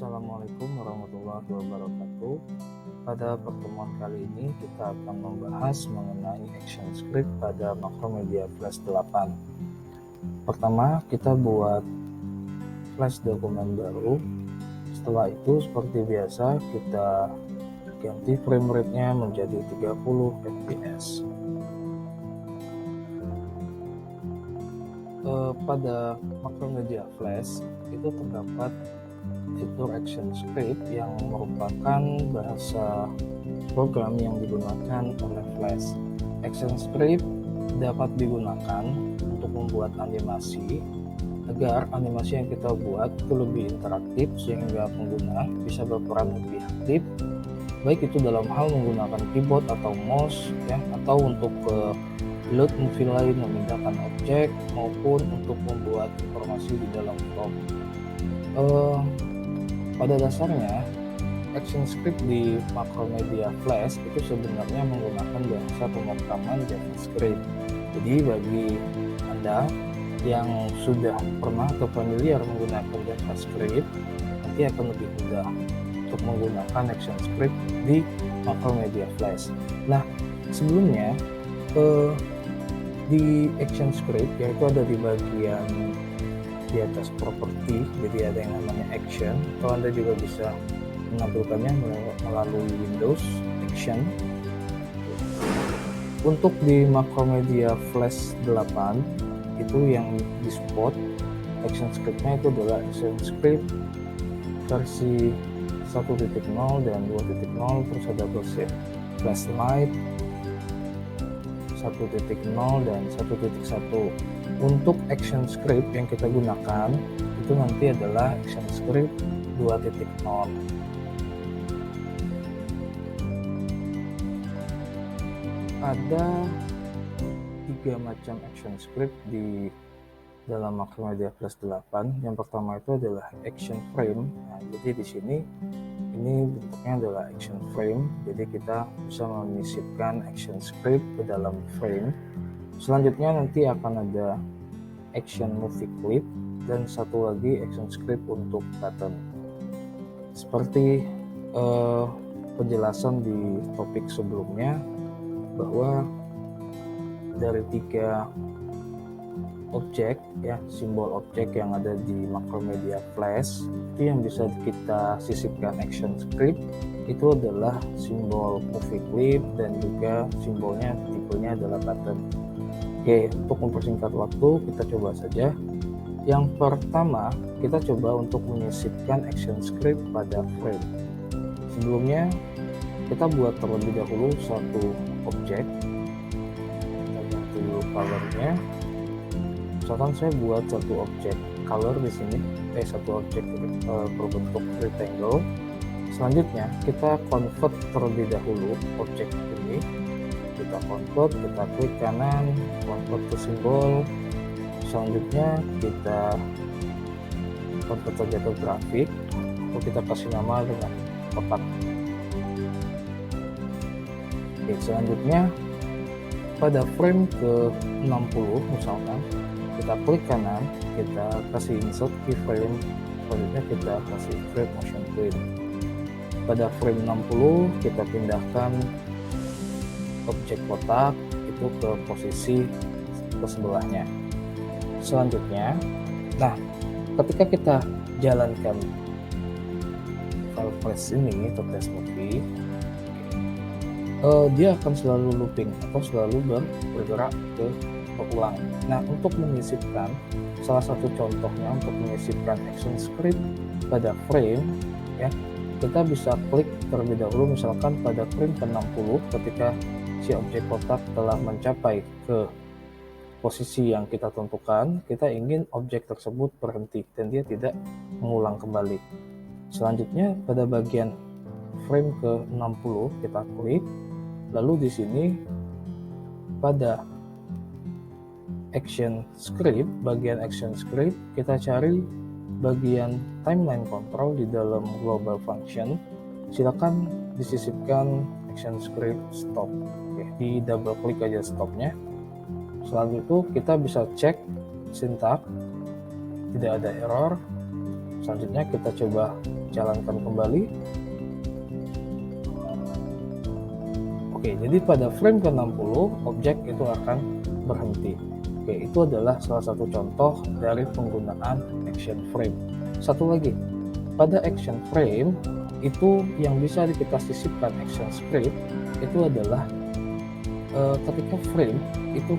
Assalamualaikum warahmatullahi wabarakatuh. Pada pertemuan kali ini kita akan membahas mengenai action script pada Macromedia Flash 8. Pertama, kita buat flash dokumen baru. Setelah itu seperti biasa kita ganti frame rate-nya menjadi 30 fps. Pada Macromedia Flash itu terdapat fitur action script yang merupakan bahasa program yang digunakan oleh Flash. Action script dapat digunakan untuk membuat animasi agar animasi yang kita buat itu lebih interaktif sehingga pengguna bisa berperan lebih aktif, baik itu dalam hal menggunakan keyboard atau mouse ya, atau untuk load movie lain, memindahkan objek maupun untuk membuat informasi di dalam prompt. Pada dasarnya, action script di Macromedia Flash itu sebenarnya menggunakan bahasa pemrograman JavaScript. Jadi bagi Anda yang sudah pernah atau familiar menggunakan JavaScript, nanti akan lebih mudah untuk menggunakan action script di Macromedia Flash. Nah, sebelumnya di action script, yaitu ada di bagian di atas properti, jadi ada yang namanya action, atau Anda juga bisa menampilkannya melalui Windows Action. Untuk di Macromedia Flash 8 itu yang di support action scriptnya itu adalah action script versi 1.0 dan 2.0, terus ada versi Flashlight 1.0 dan 1.1. Untuk action script yang kita gunakan itu nanti adalah action script 2.0. Ada 3 macam action script di dalam Macromedia Flash 8. Yang pertama itu adalah action frame. Nah, jadi di sini ini bentuknya adalah action frame, jadi kita bisa menyisipkan action script ke dalam frame. Selanjutnya nanti akan ada action movie clip dan satu lagi action script untuk button. Seperti penjelasan di topik sebelumnya, bahwa dari 3 objek ya, simbol objek yang ada di Macromedia Flash itu yang bisa kita sisipkan action script itu adalah simbol movie clip dan juga simbolnya tipenya adalah button. Oke, untuk mempersingkat waktu kita coba saja. Yang pertama, kita coba untuk menyisipkan action script pada frame. Sebelumnya kita buat terlebih dahulu satu objek. Kita ganti dulu color-nya. Misalkan saya buat satu objek color di sini, satu objek berbentuk rectangle. Selanjutnya kita convert terlebih dahulu objek ini. Kita convert, kita klik kanan, convert ke simbol. Selanjutnya kita convert saja ke grafik. Lalu kita kasih nama dengan kotak. Oke, selanjutnya pada frame ke 60 misalkan, kita klik kanan, kita kasih insert keyframe, selanjutnya kita kasih create motion plane. Pada frame 60 kita pindahkan objek kotak itu ke posisi ke sebelahnya. Selanjutnya, nah ketika kita jalankan file flash ini atau flash movie, dia akan selalu looping atau selalu bergerak berulang. Nah, untuk menyisipkan, salah satu contohnya untuk menyisipkan action script pada frame ya, kita bisa klik terlebih dahulu misalkan pada frame ke-60 ketika si objek kotak telah mencapai ke posisi yang kita tentukan, kita ingin objek tersebut berhenti dan dia tidak mengulang kembali. Selanjutnya pada bagian frame ke-60 kita klik, lalu di sini pada action script, bagian action script kita cari bagian timeline control di dalam global function. Silakan disisipkan action script stop. Oke, di double klik aja stopnya. Selanjutnya itu kita bisa cek sintak, tidak ada error. Selanjutnya kita coba jalankan kembali. Oke, jadi pada frame ke-60 objek itu akan berhenti. Oke, itu adalah salah satu contoh dari penggunaan action frame. Satu lagi, pada action frame itu yang bisa kita sisipkan action script itu adalah ketika frame itu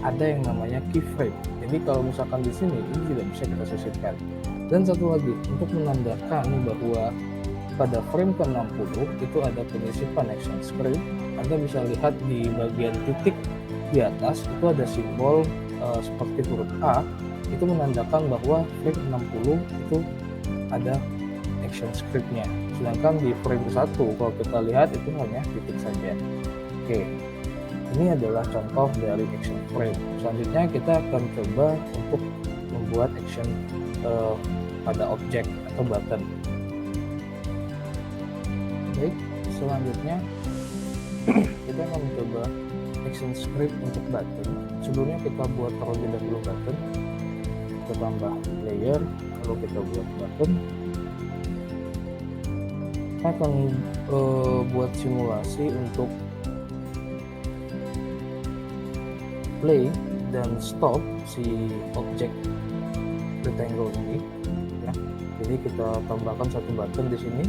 ada yang namanya keyframe. Jadi kalau misalkan di sini ini tidak bisa kita sisipkan. Dan satu lagi, untuk menandakan bahwa pada frame ke-60 itu ada penyisipan action script, Anda bisa lihat di bagian titik di atas itu ada simbol seperti huruf A, itu menandakan bahwa frame 60 itu ada action scriptnya. Sedangkan di frame ke-1 kalau kita lihat itu hanya titik saja. Oke, ini adalah contoh dari action frame. Selanjutnya kita akan coba untuk membuat action pada objek atau button. Baik, selanjutnya kita akan mencoba action script untuk button. Sebelumnya kita buat terlebih dahulu button. Kita tambah layer, lalu kita buat button. Kita akan buat simulasi untuk play dan stop si objek rectangle ini. Ya. Jadi kita tambahkan satu button di sini.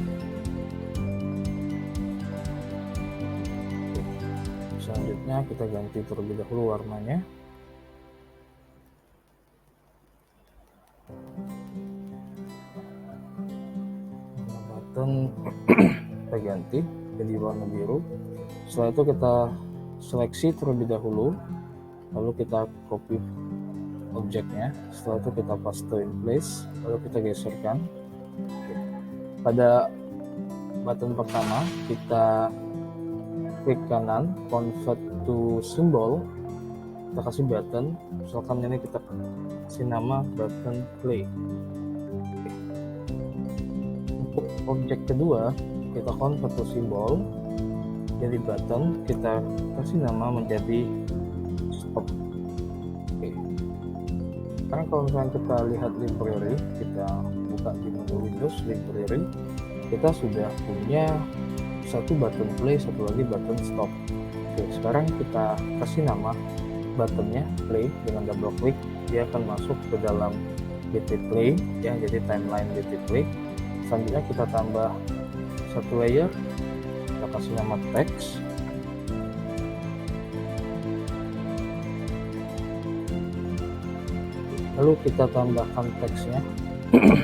Selanjutnya kita ganti terlebih dahulu warnanya. Button kita ganti jadi warna biru. Setelah itu kita seleksi terlebih dahulu, lalu kita copy objeknya. Setelah itu kita paste in place, lalu kita geserkan. Pada button pertama kita klik kanan, convert to symbol, kita kasih button, misalkan ini kita kasih nama button play. Untuk objek kedua kita convert to symbol jadi button, kita kasih nama menjadi stop. Oke. Sekarang kalau misalnya kita lihat library, kita buka di menu Windows library, kita sudah punya satu button play, satu lagi button stop. Oke, sekarang kita kasih nama buttonnya play dengan double klik, dia akan masuk ke dalam BT Play ya, jadi timeline BT Play. Selanjutnya kita tambah satu layer, kita kasih nama text. Lalu kita tambahkan teksnya.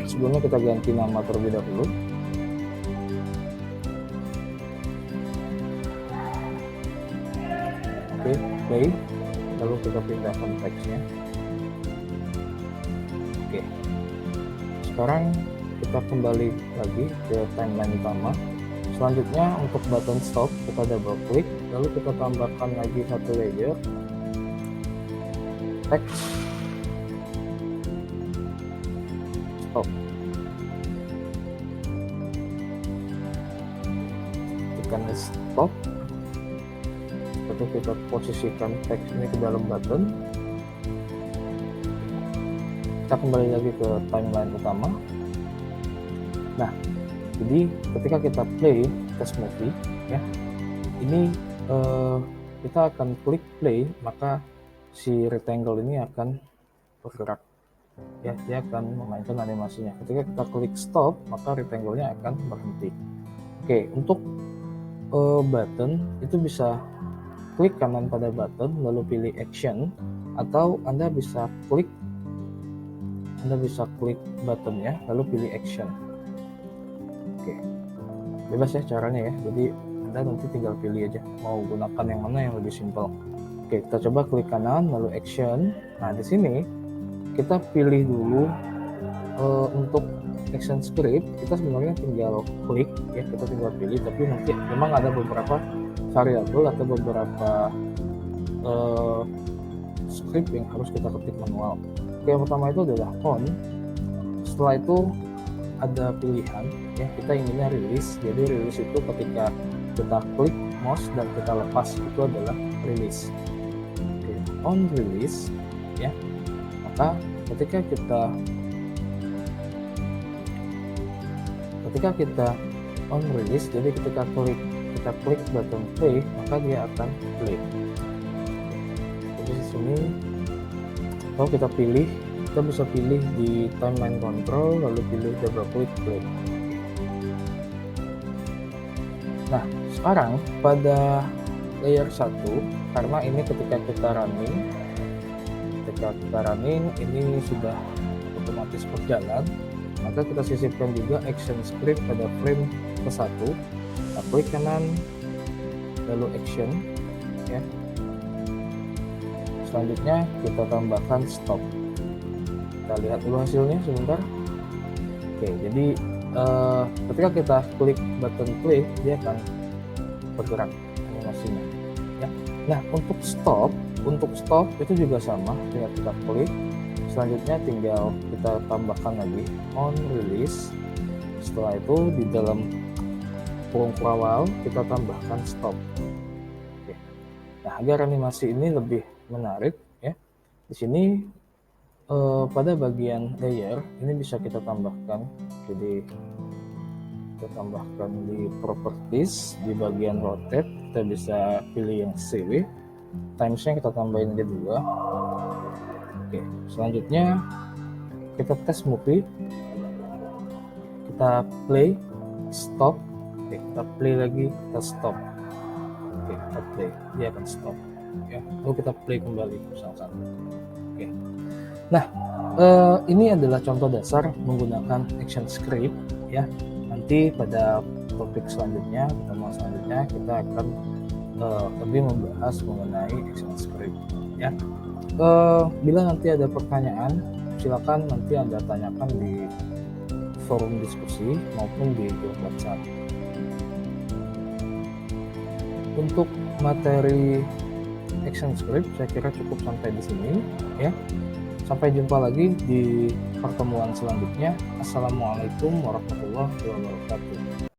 Sebelumnya kita ganti nama terlebih dahulu. Oke, play. Lalu kita pindahkan teksnya. Oke. Sekarang kita kembali lagi ke timeline utama. Selanjutnya untuk button stop kita double klik, lalu kita tambahkan lagi satu layer text stop. Tekan stop. Lalu kita posisikan teks ini ke dalam button. Kita kembali lagi ke timeline utama. Nah, jadi ketika kita play test movie ya, ini kita akan klik play, maka si rectangle ini akan bergerak ya, dia akan memainkan animasinya. Ketika kita klik stop, maka rectangle-nya akan berhenti. Oke, untuk button itu bisa klik kanan pada button lalu pilih action, atau Anda bisa klik buttonnya lalu pilih action. Oke, bebas ya caranya ya, jadi Anda nanti tinggal pilih aja mau gunakan yang mana yang lebih simpel. Oke, kita coba klik kanan lalu action. Nah, di sini kita pilih dulu untuk action script, kita sebenarnya tinggal klik ya, kita tinggal pilih, tapi nanti memang ada beberapa variabel atau beberapa script yang harus kita ketik manual. Oke, yang pertama itu adalah on. Setelah itu ada pilihan ya, kita inginnya release. Jadi release itu ketika kita klik mouse dan kita lepas itu adalah release. Oke, on release ya, maka ketika kita ketika kita on release, jadi ketika kita klik button play, maka dia akan play. Jadi di sini kalau kita bisa pilih di timeline control, lalu pilih double click play. Nah, sekarang pada layer 1, karena ini ketika kita running ini sudah otomatis berjalan, maka kita sisipkan juga action script pada frame ke-1. Kita klik kanan lalu action ya. Selanjutnya kita tambahkan stop. Kita lihat dulu hasilnya sebentar. Oke, jadi ketika kita klik button play, dia akan bergerak animasinya ya. Nah, untuk stop itu juga sama, tinggal kita klik. Selanjutnya tinggal kita tambahkan lagi on release. Setelah itu di dalam kurung awal kita tambahkan stop. Oke. Nah, agar animasi ini lebih menarik ya, di sini pada bagian layer ini bisa kita tambahkan. Jadi kita tambahkan di properties, di bagian rotate kita bisa pilih yang CW, timesnya kita tambahin aja 2. Oke, selanjutnya kita tes movie, kita play, stop. Oke, kita play lagi, kita stop. Oke, kita play, dia akan stop ya. Lalu kita play kembali bersama-sama. Oke. Nah, ini adalah contoh dasar menggunakan action script ya. Nanti pada topik selanjutnya, pertemuan selanjutnya kita akan lebih membahas mengenai action script ya. Bila nanti ada pertanyaan, silakan nanti Anda tanyakan di forum diskusi maupun di grup WhatsApp. Untuk materi action script saya kira cukup sampai di sini ya. Sampai jumpa lagi di pertemuan selanjutnya. Assalamualaikum warahmatullahi wabarakatuh.